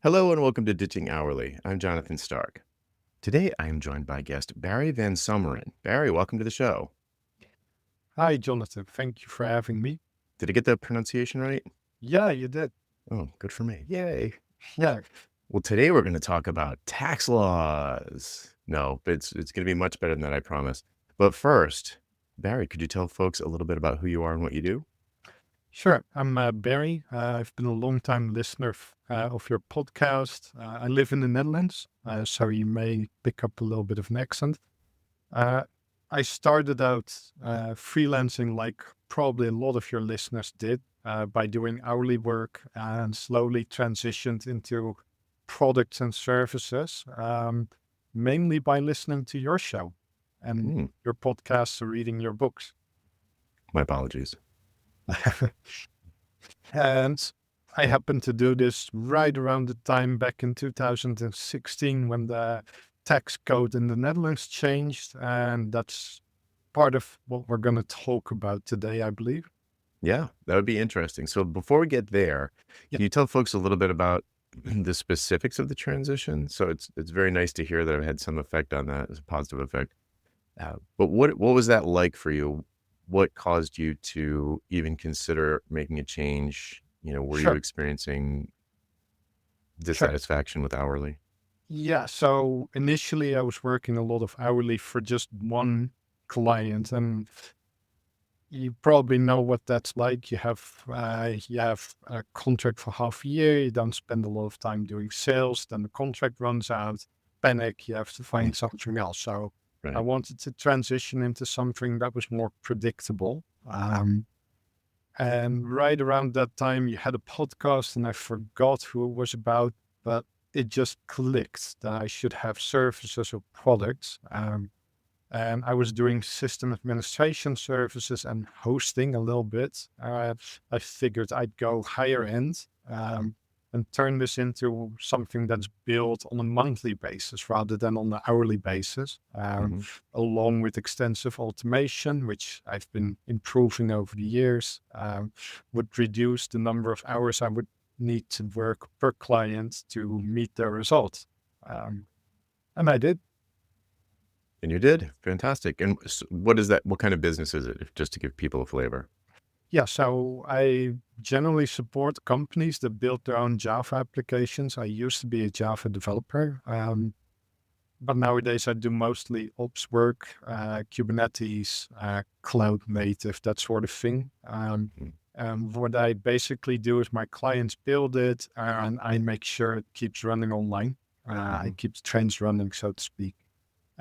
Hello and welcome to Ditching Hourly. I'm Jonathan Stark. Today I am joined by guest Barry van Someren. Barry, welcome to the show. Hi, Jonathan. Thank you for having me. Did I get the pronunciation right? Yeah, you did. Oh, good for me. Yay. Yeah, Well, today we're going to talk about tax laws. No, but it's going to be much better than that, I promise. But first, Barry, could you tell folks a little bit about who you are and what you do? sure. I'm Barry. I've been a long time listener of your podcast. I live in the Netherlands, so you may pick up a little bit of an accent. Uh, I started out freelancing like probably a lot of your listeners did by doing hourly work and slowly transitioned into products and services, mainly by listening to your show and Hmm, your podcasts or reading your books. my apologies. And I happened to do this right around the time back in 2016 when the tax code in the Netherlands changed. And that's part of what we're going to talk about today, I believe. Yeah, that would be interesting. So before we get there, Yeah, can you tell folks a little bit about the specifics of the transition? So it's very nice to hear that I've had some effect on that as a positive effect. But what was that like for you? What caused you to even consider making a change? Were you sure. experiencing Sure. dissatisfaction with hourly? Yeah. So initially, I was working a lot of hourly for just one client. And you probably know what that's like. You have a contract for half a year. You don't spend a lot of time doing sales. Then the contract runs out. Panic. You have to Mm, find something else. So I right. wanted to transition into something that was more predictable. And right around that time, you had a podcast, and I forgot who it was about, but it just clicked that I should have services or products. And I was doing system administration services and hosting a little bit. I figured I'd go higher end and turn this into something that's built on a monthly basis rather than on an hourly basis, Hmm. along with extensive automation, which I've been improving over the years, would reduce the number of hours I would need to work per client to meet their results. Um, and I did. And you did fantastic. And what is that? What kind of business is it? Just to give people a flavor. Yeah, so I generally support companies that build their own Java applications. I used to be a Java developer, but nowadays I do mostly ops work, Kubernetes, cloud native, that sort of thing. Mm, What I basically do is my clients build it and I make sure it keeps running online. I mhm. keep the trains running, so to speak.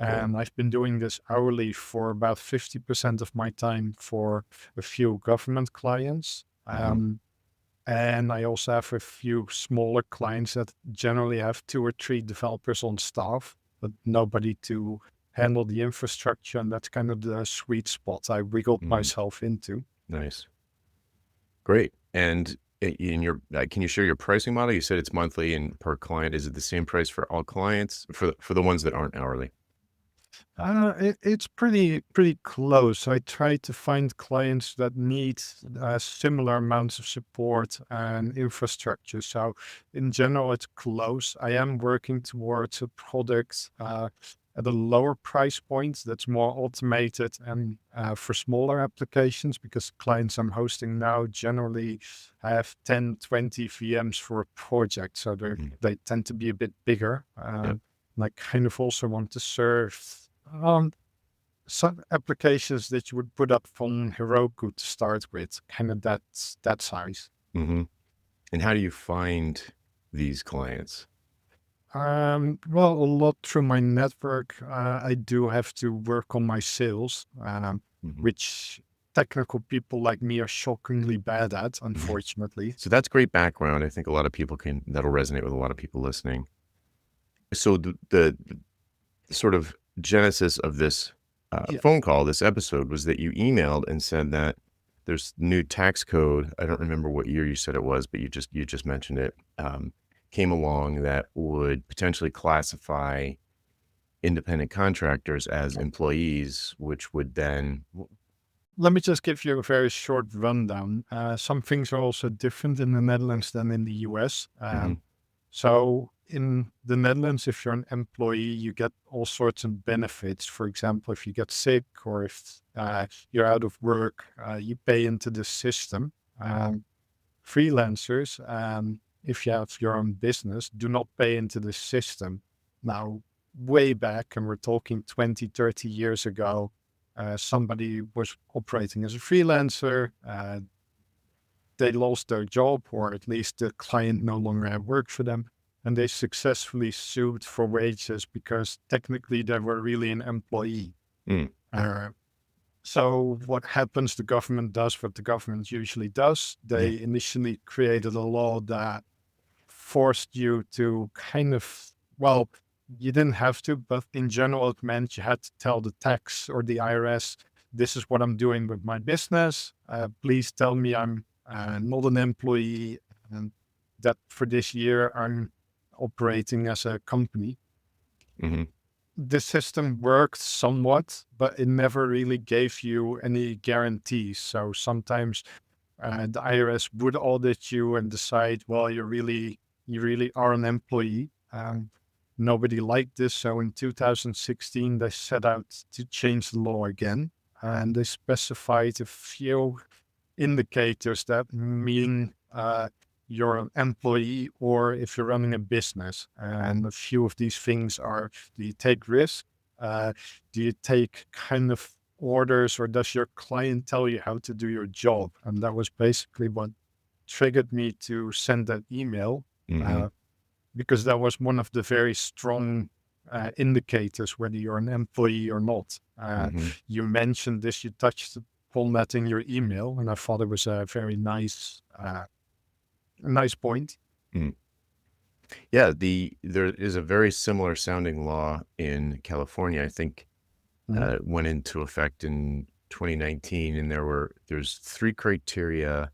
Cool. And I've been doing this hourly for about 50% of my time for a few government clients. Hmm. And I also have a few smaller clients that generally have two or three developers on staff, but nobody to handle the infrastructure. And that's kind of the sweet spot I wiggled Mm, myself into. nice. Great. And in your, can you share your pricing model? You said it's monthly and per client. Is it the same price for all clients for the ones that aren't hourly? It's pretty close. I try to find clients that need similar amounts of support and infrastructure. So in general, it's close. I am working towards a product at a lower price point that's more automated and for smaller applications because clients I'm hosting now generally have 10, 20 VMs for a project. So Mm, they tend to be a bit bigger. yep. And I kind of also want to serve um, some applications that you would put up from Heroku to start with, kind of that size. Hmm. And how do you find these clients? Well, a lot through my network. I do have to work on my sales, Hmm. which technical people like me are shockingly bad at, unfortunately. So that's great background. I think a lot of people that'll resonate with a lot of people listening. So the sort of genesis of this Yeah. phone call, this episode, was that you emailed and said that there's new tax code. I don't remember what year you said it was, but you just mentioned it. Came along that would potentially classify independent contractors as employees, which would then. Let me just give you a very short rundown. Some things are also different in the Netherlands than in the US. Mhm. So in the Netherlands, if you're an employee, you get all sorts of benefits. For example, if you get sick or if you're out of work, you pay into the system. Um, Freelancers, if you have your own business, do not pay into the system. Now, way back, and we're talking 20, 30 years ago, somebody was operating as a freelancer. They lost their job, or at least the client no longer had work for them. And they successfully sued for wages because technically they were really an employee. Mm. Uh, so what happens, the government does what the government usually does. Yeah. They initially created a law that forced you to kind of, well, you didn't have to, but in general, it meant you had to tell the tax or the IRS, this is what I'm doing with my business. Please tell me I'm not an employee and that for this year I'm operating as a company. Hmm. The system worked somewhat, but it never really gave you any guarantees. So sometimes the IRS would audit you and decide, well, you really are an employee. Nobody liked this. So in 2016, they set out to change the law again. And they specified a few indicators that mean you're an employee or if you're running a business. And a few of these things are, do you take risk? Do you take kind of orders, or does your client tell you how to do your job? And that was basically what triggered me to send that email, Hmm. uh, because that was one of the very strong indicators whether you're an employee or not. Hmm. You mentioned this, you touched upon that in your email, and I thought it was a very nice point. Mm. Yeah, there is a very similar sounding law in California. I think Mhm. went into effect in 2019, and there's three criteria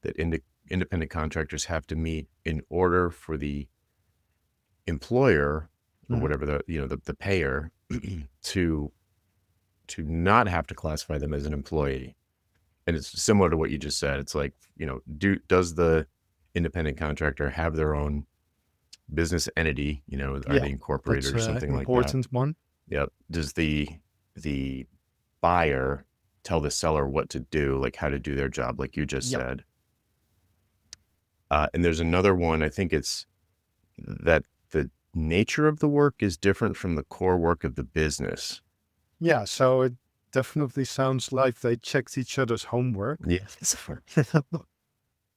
that independent contractors have to meet in order for the employer, or Mhm. whatever the payer, to not have to classify them as an employee. And it's similar to what you just said. It's like, does the independent contractor have their own business entity? Are Yeah, they incorporated that's or an something like that? important one. Yep. Does the buyer tell the seller what to do, like how to do their job, like you just Yep. said? And there's another one. I think it's that the nature of the work is different from the core work of the business. Yeah, so it definitely sounds like they checked each other's homework. Yes.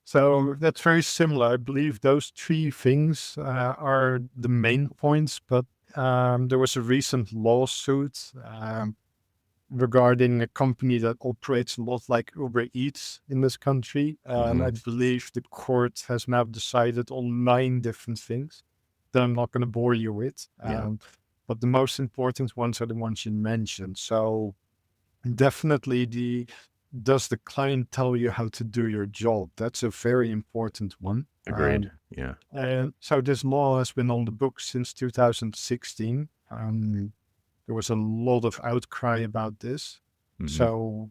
So that's very similar. I believe those three things are the main points, but there was a recent lawsuit regarding a company that operates a lot like Uber Eats in this country. And Hmm. I believe the court has now decided on 9 different things that I'm not going to bore you with. Yeah. But the most important ones are the ones you mentioned. So definitely does the client tell you how to do your job? That's a very important one. Agreed. Yeah. And so this law has been on the books since 2016. There was a lot of outcry about this. Hmm. So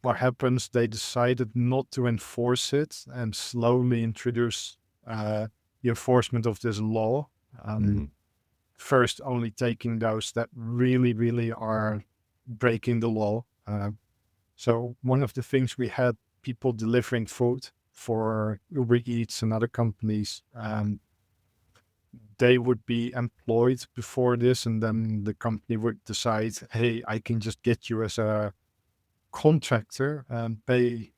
what happens? They decided not to enforce it and slowly introduce the enforcement of this law. Hmm. Um, First, only taking those that really, really are breaking the law. So one of the things, we had people delivering food for Uber Eats and other companies. They would be employed before this, and then the company would decide, hey, I can just get you as a contractor and pay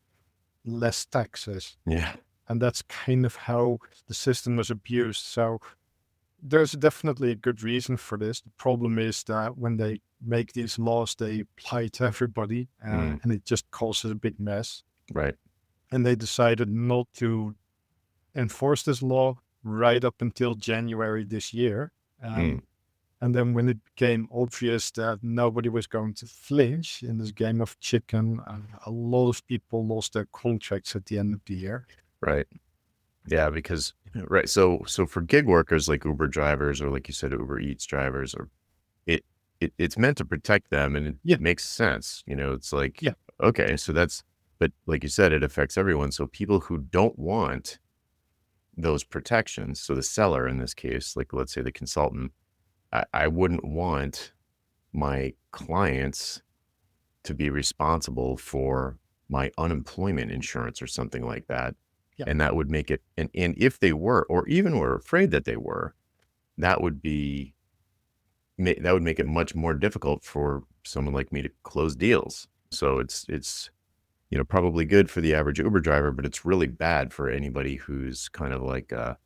less taxes. Yeah. And that's kind of how the system was abused. So there's definitely a good reason for this. The problem is that when they make these laws, they apply to everybody, Mm. and it just causes a big mess. Right. And they decided not to enforce this law right up until January this year. Mm. And then when it became obvious that nobody was going to flinch in this game of chicken, a lot of people lost their contracts at the end of the year. Right. Yeah, because right. So for gig workers like Uber drivers, or like you said, Uber Eats drivers, or it, it's meant to protect them, and it Yeah, makes sense. It's like, yeah, okay, so but like you said, it affects everyone. So people who don't want those protections. So the seller in this case, like let's say the consultant, I wouldn't want my clients to be responsible for my unemployment insurance or something like that. Yeah. And that would make it, and if they were, or even were afraid that they were, that would be, that would make it much more difficult for someone like me to close deals. So it's, probably good for the average Uber driver, but it's really bad for anybody who's kind of like a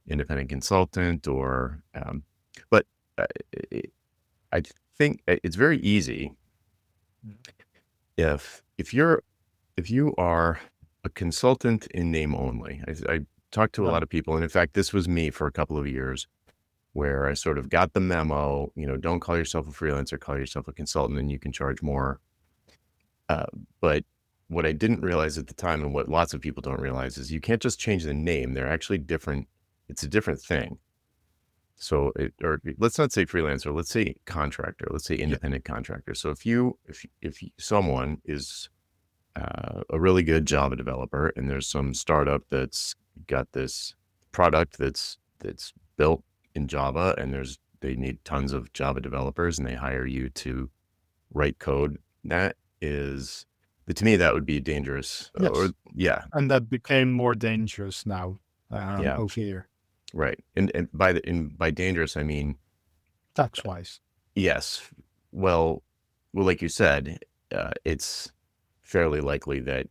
independent consultant or, but uh, it, I think it's very easy Mhm. if you are a consultant in name only. I talked to a Yeah. lot of people, and in fact, this was me for a couple of years, where I sort of got the memo. Don't call yourself a freelancer, call yourself a consultant, and you can charge more. Uh, but what I didn't realize at the time, and what lots of people don't realize, is you can't just change the name. They're actually different. It's a different thing. So, or let's not say freelancer, let's say contractor, let's say Yeah. independent contractor. So if someone is a really good Java developer, and there's some startup that's got this product that's built in Java, and they need tons of Java developers, and they hire you to write code. That is, to me, that would be dangerous. Or Yes. yeah, And that became more dangerous now, yeah, over here, right. And by dangerous, I mean tax-wise. yes. Well, like you said, it's fairly likely that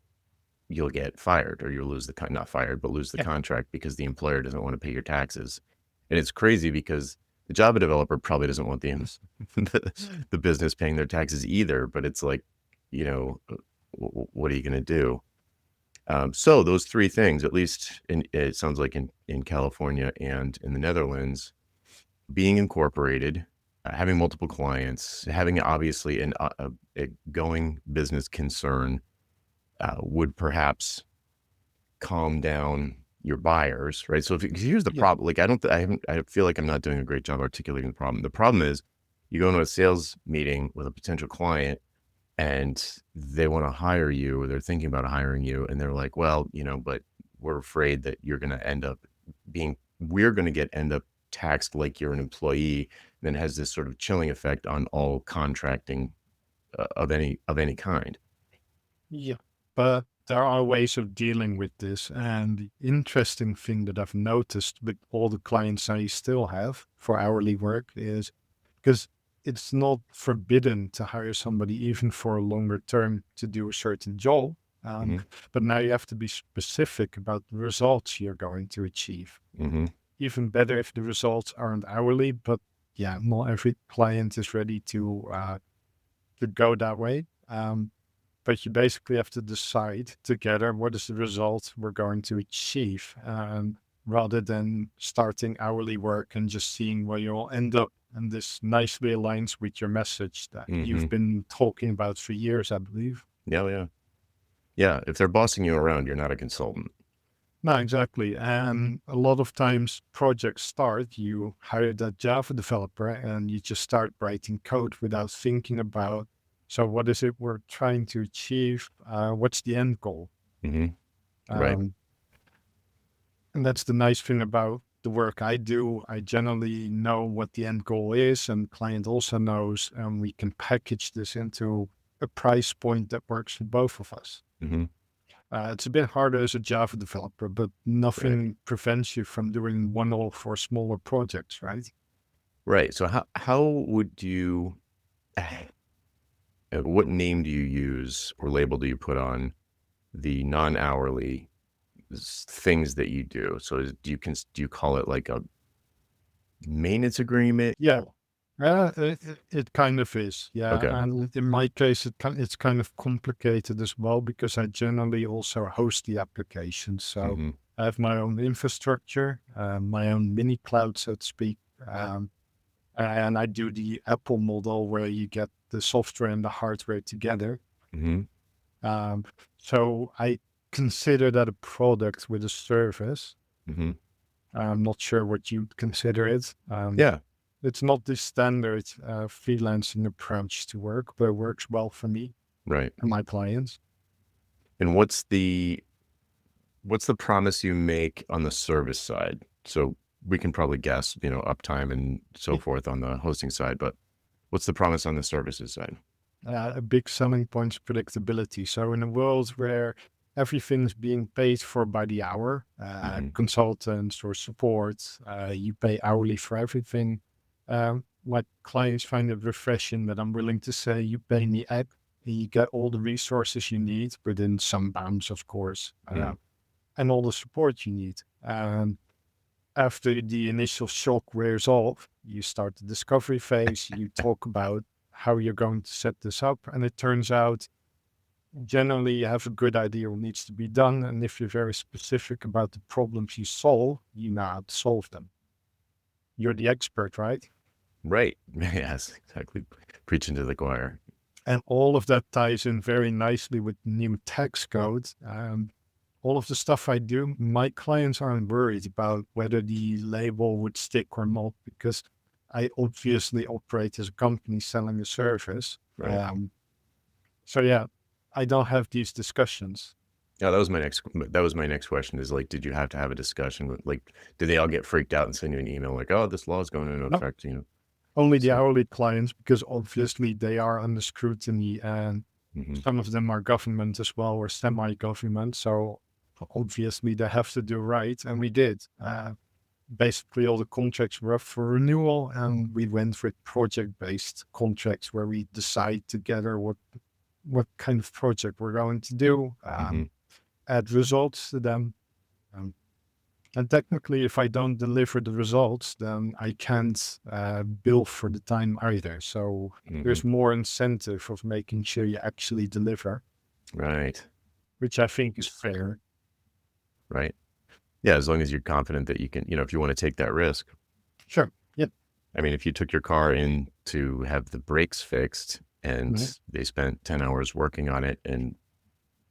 you'll get fired, or you'll lose not fired, but lose the Yeah. contract because the employer doesn't want to pay your taxes. And it's crazy because the Java developer probably doesn't want the business paying their taxes either. But it's like, you know, what are you going to do? So those three things, at least it sounds like in California and in the Netherlands, being incorporated, having multiple clients, having obviously a going business concern would perhaps calm down your buyers, right? So 'cause here's the Yeah. problem. Like I feel like I'm not doing a great job articulating the problem. The problem is you go into a sales meeting with a potential client and they want to hire you, or they're thinking about hiring you, and they're like, well, but we're afraid that we're going to end up taxed like you're an employee. Then it has this sort of chilling effect on all contracting of any kind. Yeah. But there are ways of dealing with this. And the interesting thing that I've noticed with all the clients I still have for hourly work is because it's not forbidden to hire somebody even for a longer term to do a certain job. Um, Hmm. but now you have to be specific about the results you're going to achieve. Hmm. Even better if the results aren't hourly, but yeah, not every client is ready to go that way. But you basically have to decide together what is the result we're going to achieve, rather than starting hourly work and just seeing where you'll end up. And this nicely aligns with your message that Hmm. you've been talking about for years, I believe. Yeah, yeah. Yeah, if they're bossing you around, you're not a consultant. No, exactly. And a lot of times projects start, you hire that Java developer and you just start writing code without thinking about, so what is it we're trying to achieve? What's the end goal? Hmm. Right. Um, and that's the nice thing about the work I do. I generally know what the end goal is, and client also knows, and we can package this into a price point that works for both of us. Hmm. It's a bit harder as a Java developer, but Right. nothing prevents you from doing one-off or smaller projects, right? Right. So how would you what name do you use or label do you put on the non-hourly things that you do? So do you call it like a maintenance agreement? Yeah, it kind of is. Yeah, Okay. and in my case, it's kind of complicated as well because I generally also host the application. So Hmm. I have my own infrastructure, my own mini cloud, so to speak. Um, and I do the Apple model where you get the software and the hardware together. Hmm. Um, so I consider that a product with a service. Hmm. I'm not sure what you'd consider it. Yeah. It's not the standard freelancing approach to work, but it works well for me Right. and my clients. And what's the promise you make on the service side? So we can probably guess, uptime and so forth on the hosting side, but what's the promise on the services side? A big selling point is predictability. So in a world where everything's being paid for by the hour, Hmm. consultants or support, you pay hourly for everything. Like clients find it refreshing that I'm willing to say you pay in the app and you get all the resources you need within some bounds, of course, Mm. and all the support you need. After the initial shock wears off, you start the discovery phase. You talk about how you're going to set this up. And it turns out generally you have a good idea what needs to be done. And if you're very specific about the problems you solve, you know how to solve them. You're the expert, right? Right. Yes, exactly. Preaching to the choir. And all of that ties in very nicely with new tax code. All of the stuff I do, my clients aren't worried about whether the label would stick or not, because I obviously operate as a company selling a service. Right. So yeah, I don't have these discussions. Yeah, that was my next question is like, did you have to have a discussion with like, did they all get freaked out and send you an email like, oh, this law is going into No, effect, only the So, hourly clients, because obviously they are under scrutiny, and mhm, some of them are government as well, or semi-government. So obviously they have to do right, and we did. Basically all the contracts were up for renewal, and we went with project-based contracts where we decide together what kind of project we're going to do, mhm, add results to them. Um, and technically, if I don't deliver the results, then I can't bill for the time either. So mhm. there's more incentive of making sure you actually deliver, Right. which I think is fair. Right. Yeah, as long as you're confident that you can, if you want to take that risk. Sure. Yep. I mean, if you took your car in to have the brakes fixed and Mhm. they spent 10 hours working on it and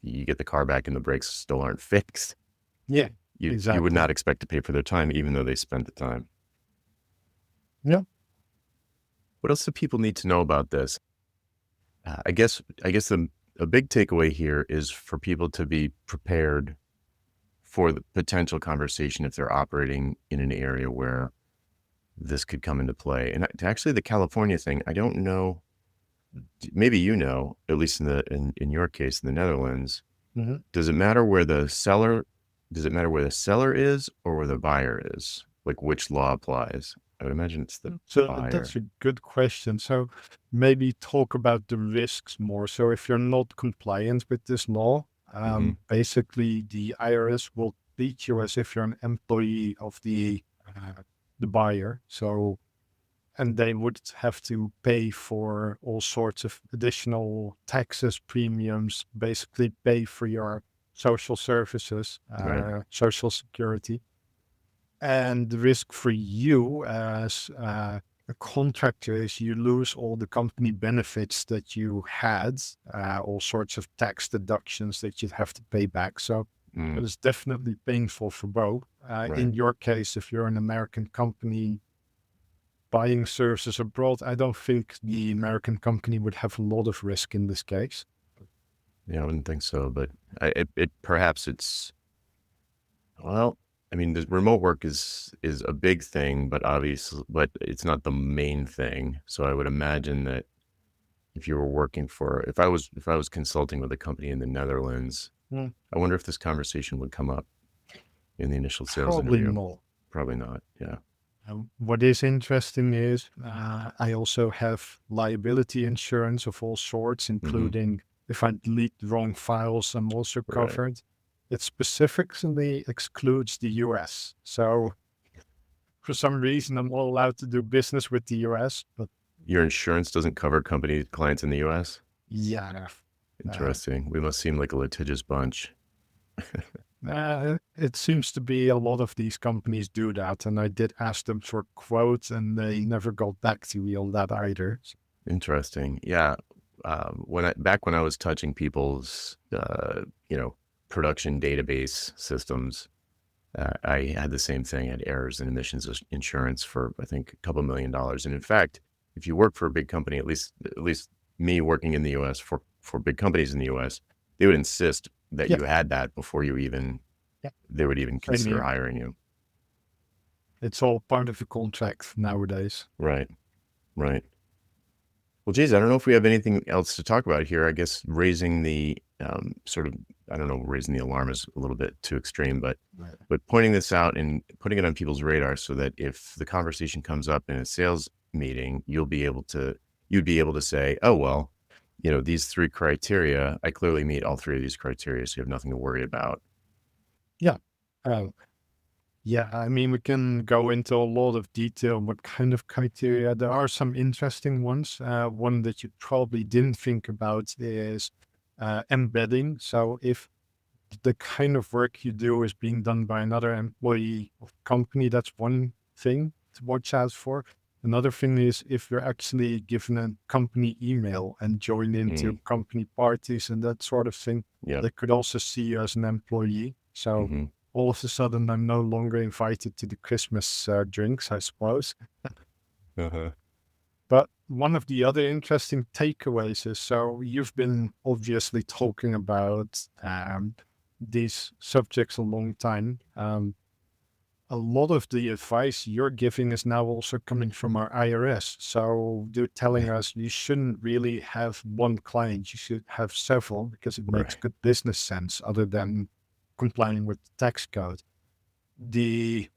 you get the car back and the brakes still aren't fixed, Yeah, you would exactly. not expect to pay for their time, even though they spent the time. Yeah. What else do people need to know about this? I guess a big takeaway here is for people to be prepared for the potential conversation if they're operating in an area where this could come into play. And actually, the California thing, I don't know. Maybe at least in your case, in the Netherlands, Mhm. does it matter where the seller? Does it matter where the seller is or where the buyer is? Like which law applies? I would imagine it's the So buyer. that's a good question. So maybe talk about the risks more. So if you're not compliant with this law, Hmm. basically the IRS will treat you as if you're an employee of the buyer. So and they would have to pay for all sorts of additional taxes, premiums, basically pay for your social services, Right. social security. And the risk for you as a contractor is you lose all the company benefits that you had, all sorts of tax deductions that you'd have to pay back. So Mm, it is definitely painful for both. right. In your case, if you're an American company buying services abroad, I don't think the American company would have a lot of risk in this case. Yeah, I wouldn't think so, but it perhaps it's well. I mean, the remote work is a big thing, but it's not the main thing. So I would imagine that if you were working for, if I was consulting with a company in the Netherlands, Mm, I wonder if this conversation would come up in the initial sales Probably interview. not. Probably not. Yeah. What is interesting is I also have liability insurance of all sorts, Hmm. including if I delete the wrong files, I'm also Right. covered. It specifically excludes the US. So for some reason, I'm not allowed to do business with the US. But Your insurance doesn't cover company clients in the U.S. yeah, uh, Interesting. We must seem like a litigious bunch. it seems to be a lot of these companies do that. And I did ask them for quotes, and they never got back to me on that either. Interesting. Yeah. When I was touching people's, production database systems, I had the same thing. I had errors in emissions insurance for I think a couple $1 million. And in fact, if you work for a big company, at least me working in the U.S. for big companies in the U.S., they would insist that Yeah, you had that before you even Yeah. they would even Same consider here. hiring you. It's all part of the contract nowadays. Right. Right. Well, geez, I don't know if we have anything else to talk about here. I guess raising the sort of, I don't know, raising the alarm is a little bit too extreme, Right. but pointing this out and putting it on people's radar so that if the conversation comes up in a sales meeting, you'd be able to say, oh, well, these three criteria, I clearly meet all three of these criteria, so you have nothing to worry about. Yeah. Uh, yeah. I mean, we can go into a lot of detail. What kind of criteria? There are some interesting ones. One that you probably didn't think about is embedding. So if the kind of work you do is being done by another employee of the company, that's one thing to watch out for. Another thing is if you're actually given a company email and join into Mm, company parties and that sort of thing, yep. they could also see you as an employee. So Hmm. all of a sudden, I'm no longer invited to the Christmas drinks, I suppose. Uh-huh. But one of the other interesting takeaways is, so you've been obviously talking about these subjects a long time. A lot of the advice you're giving is now also coming from our IRS. So they're telling us you shouldn't really have one client, you should have several because it makes Right. good business sense other than complying with the tax code. The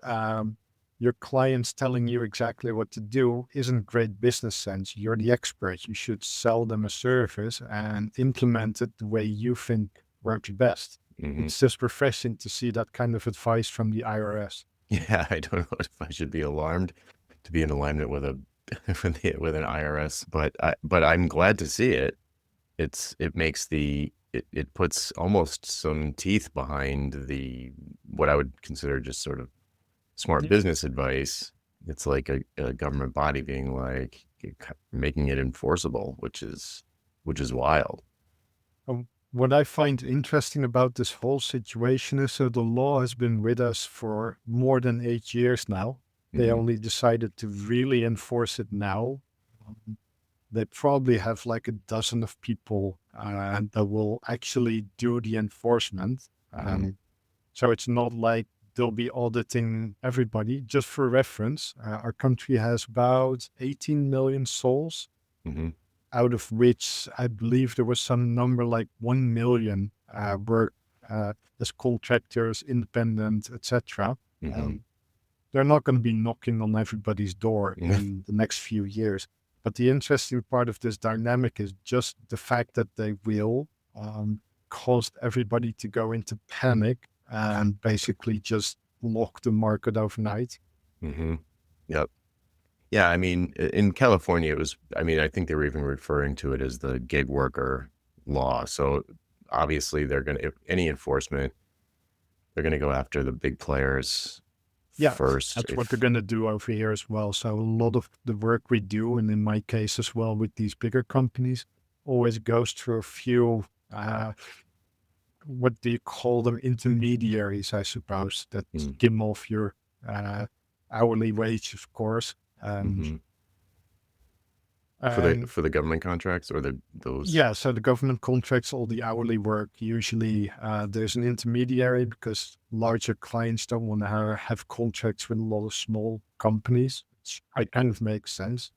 Your clients telling you exactly what to do isn't great business sense. You're the expert. You should sell them a service and implement it the way you think works best. Hmm. It's just refreshing to see that kind of advice from the IRS. Yeah, I don't know if I should be alarmed to be in alignment with a with an IRS, but I'm glad to see it. It makes it puts almost some teeth behind the what I would consider just sort of smart Yeah. business advice. It's like a government body being like making it enforceable, which is wild. What I find interesting about this whole situation is so the law has been with us for more than 8 years now. They Hmm. only decided to really enforce it now. Um, They probably have like a dozen of people that will actually do the enforcement. Hmm. So it's not like they'll be auditing everybody. Just for reference, our country has about 18 million souls, Hmm. out of which I believe there was some number like 1 million were as contractors, independent, etc. Hmm. Um, they're not going to be knocking on everybody's door in the next few years. But the interesting part of this dynamic is just the fact that they will cause everybody to go into panic and basically just lock the market overnight. Hmm. Yep. Yeah, I mean, in California, I mean, I think they were even referring to it as the gig worker law. So obviously, if any enforcement, they're going to go after the big players Yeah, first. that's what they're going to do over here as well. So a lot of the work we do, and in my case as well with these bigger companies, always goes through a few what do you call them? Intermediaries, I suppose, that Mm, skim off your uh, hourly wage, of course. Um, hmm. For the and for the government contracts or those. yeah, so the government contracts all the hourly work. Usually, there's an intermediary because larger clients don't want to have contracts with a lot of small companies, which I kind of makes sense.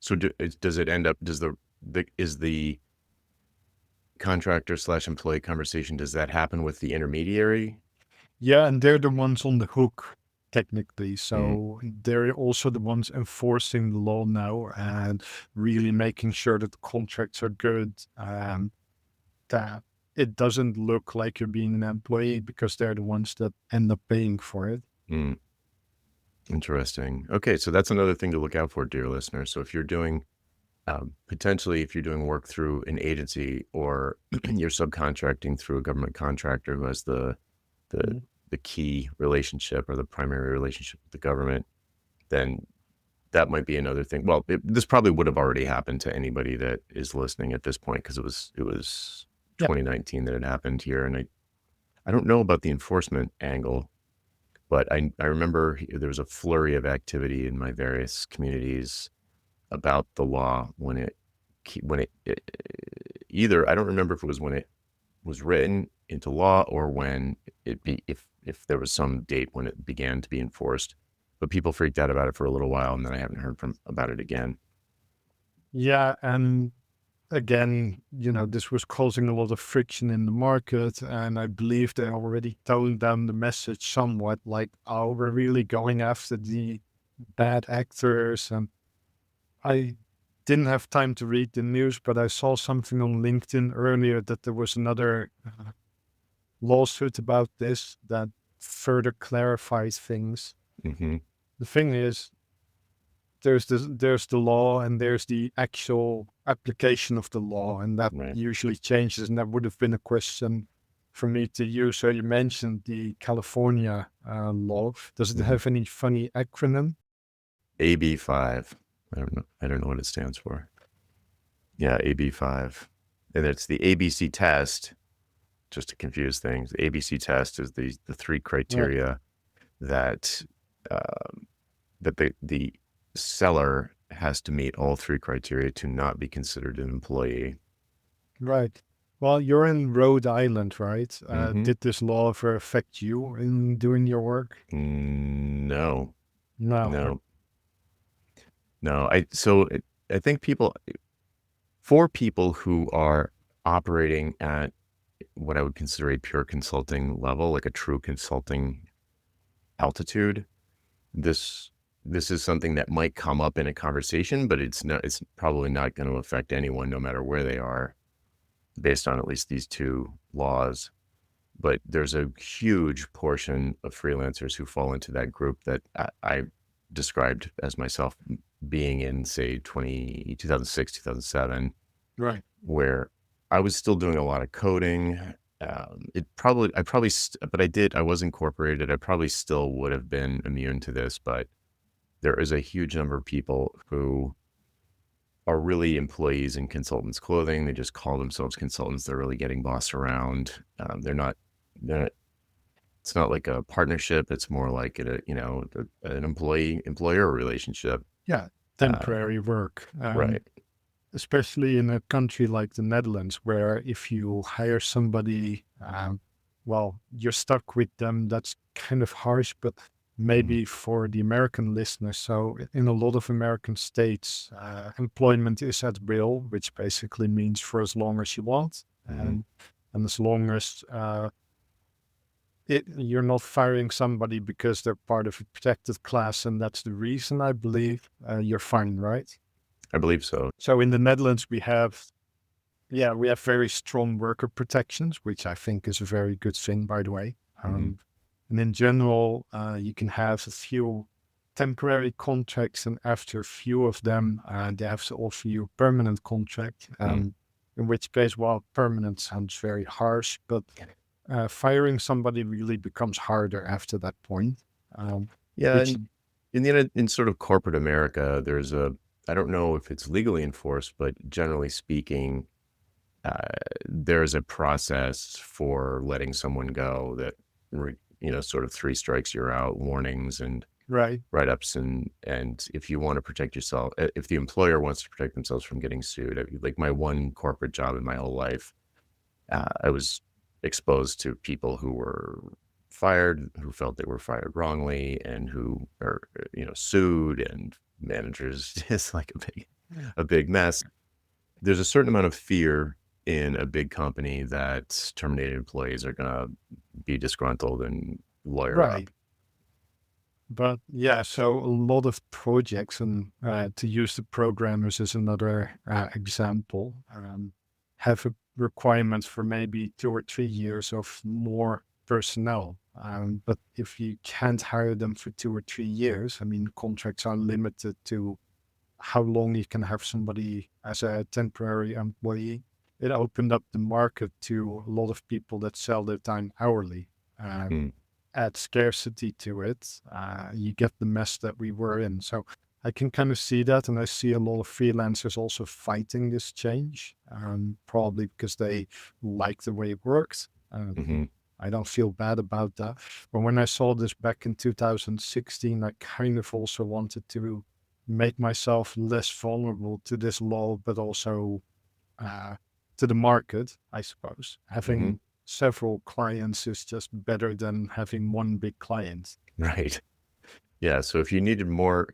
So does it end up? Is the contractor slash employee conversation? Does that happen with the intermediary? Yeah, and they're the ones on the hook, technically. Mm, So they're also the ones enforcing the law now and really making sure that the contracts are good and that it doesn't look like you're being an employee because they're the ones that end up paying for it. mm, interesting. Okay, so that's another thing to look out for, dear listener. So if you're doing potentially, if you're doing work through an agency or you're subcontracting through a government contractor who has the Mhm. the key relationship or the primary relationship with the government, then that might be another thing. Well, this probably would have already happened to anybody that is listening at this point because it was Yeah. 2019 that it happened here, and I don't know about the enforcement angle, but I remember there was a flurry of activity in my various communities about the law when it either I don't remember if it was when it was written into law or when if there was some date when it began to be enforced. But people freaked out about it for a little while, and then I haven't heard about it again. Yeah, and again, this was causing a lot of friction in the market, and I believe they already toned down the message somewhat, like, oh, we're really going after the bad actors. And I didn't have time to read the news, but I saw something on LinkedIn earlier that there was another lawsuit about this that further clarifies things. Hmm. The thing is, there's the law and there's the actual application of the law, and that Right. usually changes. And that would have been a question for me to you. So you mentioned the California law. Does it Hmm. have any funny acronym? AB5. I don't know what it stands for. Yeah, AB5. And it's the ABC test, just to confuse things. The ABC test is the three Right. criteria that that the seller has to meet all three criteria to not be considered an employee. Right. Well, you're in Rhode Island, right? Hmm. Did this law ever affect you in doing your work? No, No. no, no. I think for people who are operating at what I would consider a pure consulting level, like a true consulting altitude, this this is something that might come up in a conversation, but it's probably not going to affect anyone, no matter where they are, based on at least these two laws. But there's a huge portion of freelancers who fall into that group that I described as myself being in, say, 2006, 2007, Right. where I was still doing a lot of coding. But I was incorporated. I probably still would have been immune to this, but there is a huge number of people who are really employees in consultants' clothing. They just call themselves consultants. They're really getting bossed around. They're not, it's not like a partnership. It's more like an employer relationship. Yeah. Uh, Temporary work. right. Especially in a country like the Netherlands, where if you hire somebody, well, you're stuck with them. That's kind of harsh, but Mhm. maybe for the American listeners. So in a lot of American states, employment is at will, which basically means for as long as you want. Mhm. And as long as you're not firing somebody because they're part of a protected class, and that's the reason, I believe, you're fine, right? I believe so. So in the Netherlands, we have very strong worker protections, which I think is a very good thing, by the way. Mhm. And in general, you can have a few temporary contracts, and after a few of them, they have to offer you a permanent contract. Mm. In which case, well, permanent sounds very harsh, but firing somebody really becomes harder after that point. Um, Yeah, which, and in sort of corporate America, I don't know if it's legally enforced, but generally speaking, uh, there's a process for letting someone go that, sort of three strikes, you're out, warnings and right, write-ups. And if you want to protect yourself, if the employer wants to protect themselves from getting sued, like my one corporate job in my whole life, I was exposed to people who were fired, who felt they were fired wrongly, and who are, sued, and managers just like a big mess. There's a certain amount of fear in a big company that terminated employees are going to be disgruntled and lawyer up. right. But yeah, so a lot of projects, and to use the programmers as another example, have a requirement for maybe 2 or 3 years of more personnel. But if you can't hire them for 2 or 3 years, I mean, contracts are limited to how long you can have somebody as a temporary employee. It opened up the market to a lot of people that sell their time hourly. Mm. Add scarcity to it, you get the mess that we were in. So I can kind of see that. And I see a lot of freelancers also fighting this change, probably because they like the way it works. Hmm. I don't feel bad about that. But when I saw this back in 2016, I kind of also wanted to make myself less vulnerable to this law, but also uh, to the market, I suppose. Hmm. Having several clients is just better than having one big client. Right. Yeah. So if you needed more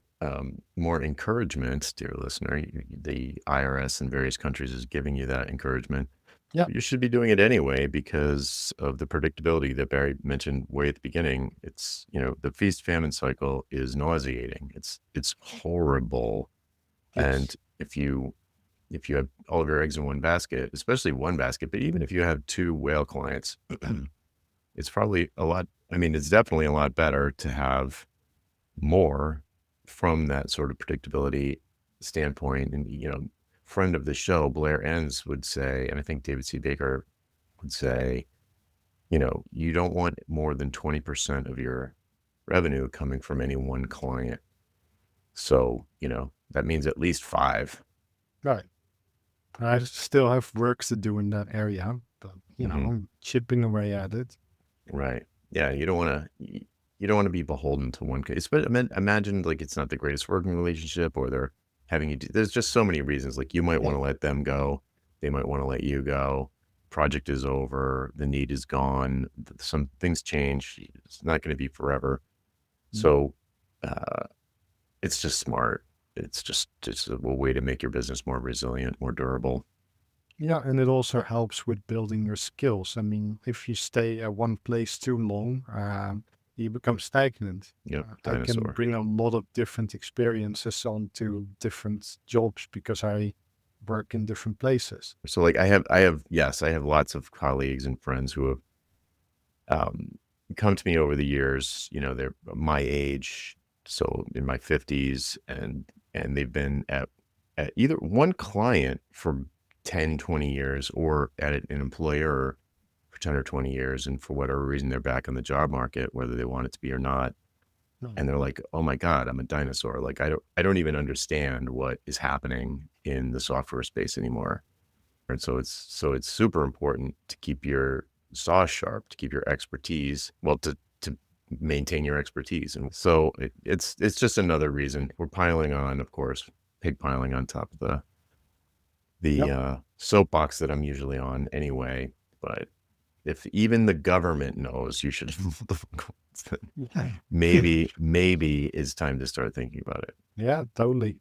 encouragement, dear listener, the IRS in various countries is giving you that encouragement. Yeah. You should be doing it anyway because of the predictability that Barry mentioned way at the beginning. It's, the feast famine cycle is nauseating. It's horrible. And Yes. if you have all of your eggs in one basket, especially one basket, but even if you have two whale clients, it's probably it's definitely a lot better to have more from that sort of predictability standpoint. And, friend of the show, Blair Enns would say, and I think David C. Baker would say, you don't want more than 20% of your revenue coming from any one client. So, that means at least five. Right. I still have work to do in that area, but I'm chipping away at it. Right. Yeah. You don't want to be beholden to one case, but imagine like it's not the greatest working relationship, or they're having you do, there's just so many reasons. Like you might Yeah. want to let them go. They might want to let you go. Project is over. The need is gone. Some things change. It's not going to be forever. Mm. So, uh, it's just smart. It's a way to make your business more resilient, more durable. Yeah, and it also helps with building your skills. I mean, if you stay at one place too long, you become stagnant. Yep. I can Dinosaur. bring a lot of different experiences onto different jobs because I work in different places. So like yes, I have lots of colleagues and friends who have come to me over the years. They're my age, so in my 50s, and they've been at either one client for 10, 20 years, or at an employer for 10 or 20 years. And for whatever reason, they're back on the job market, whether they want it to be or not. No. And they're like, oh my God, I'm a dinosaur. Like, I don't even understand what is happening in the software space anymore. And so it's super important to keep your saw sharp, to keep your expertise, well, to maintain your expertise. And so it's just another reason we're piling on, of course, pig piling on top of the Yep. soapbox that I'm usually on anyway. But if even the government knows you should, Yeah. maybe it's time to start thinking about it. Yeah, totally.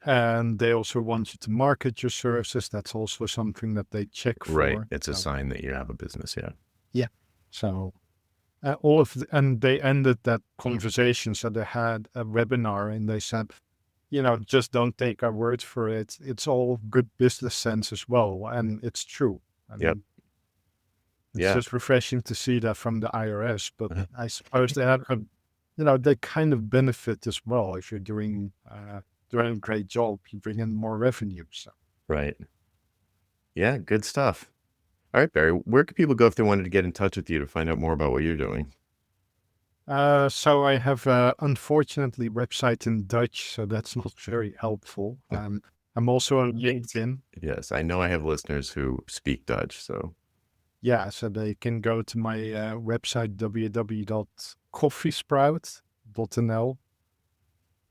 And they also want you to market your services. That's also something that they check Right. for. It's a So, sign that you have a business. Yeah. yeah. So and they ended that conversation. So they had a webinar and they said, just don't take our word for it. It's all good business sense as well. And it's true. I Yep. mean, it's Yeah. just refreshing to see that from the IRS, but I suppose they had, they kind of benefit as well. If you're doing a great job, you bring in more revenue. So, Right. Yeah. Good stuff. All right, Barry, where could people go if they wanted to get in touch with you to find out more about what you're doing? so I have unfortunately website in Dutch, so that's not very helpful. I'm also on LinkedIn. Yes, I know I have listeners who speak Dutch, so Yeah, so they can go to my website, www.coffeesprout.nl.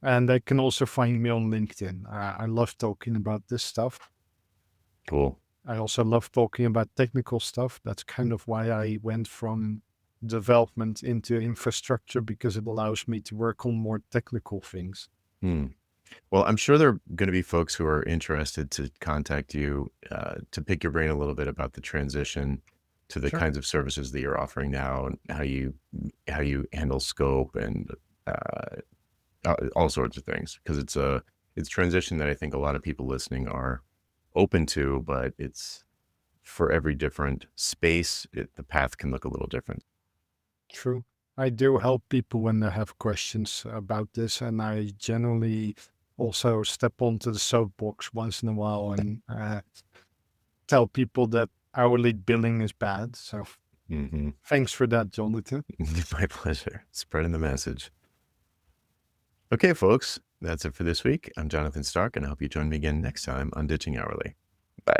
And they can also find me on LinkedIn. I love talking about this stuff. cool. I also love talking about technical stuff. That's kind of why I went from development into infrastructure, because it allows me to work on more technical things. Hmm. Well, I'm sure there are going to be folks who are interested to contact you to pick your brain a little bit about the transition to the Sure. kinds of services that you're offering now, and how you handle scope and uh, all sorts of things. Because it's transition that I think a lot of people listening are open to, but it's for every different space, the path can look a little different. True. I do help people when they have questions about this, and I generally also step onto the soapbox once in a while and tell people that hourly billing is bad. So Hmm. thanks for that, Jonathan. My pleasure. Spreading the message. Okay, folks, that's it for this week. I'm Jonathan Stark, and I hope you join me again next time on Ditching Hourly. Bye.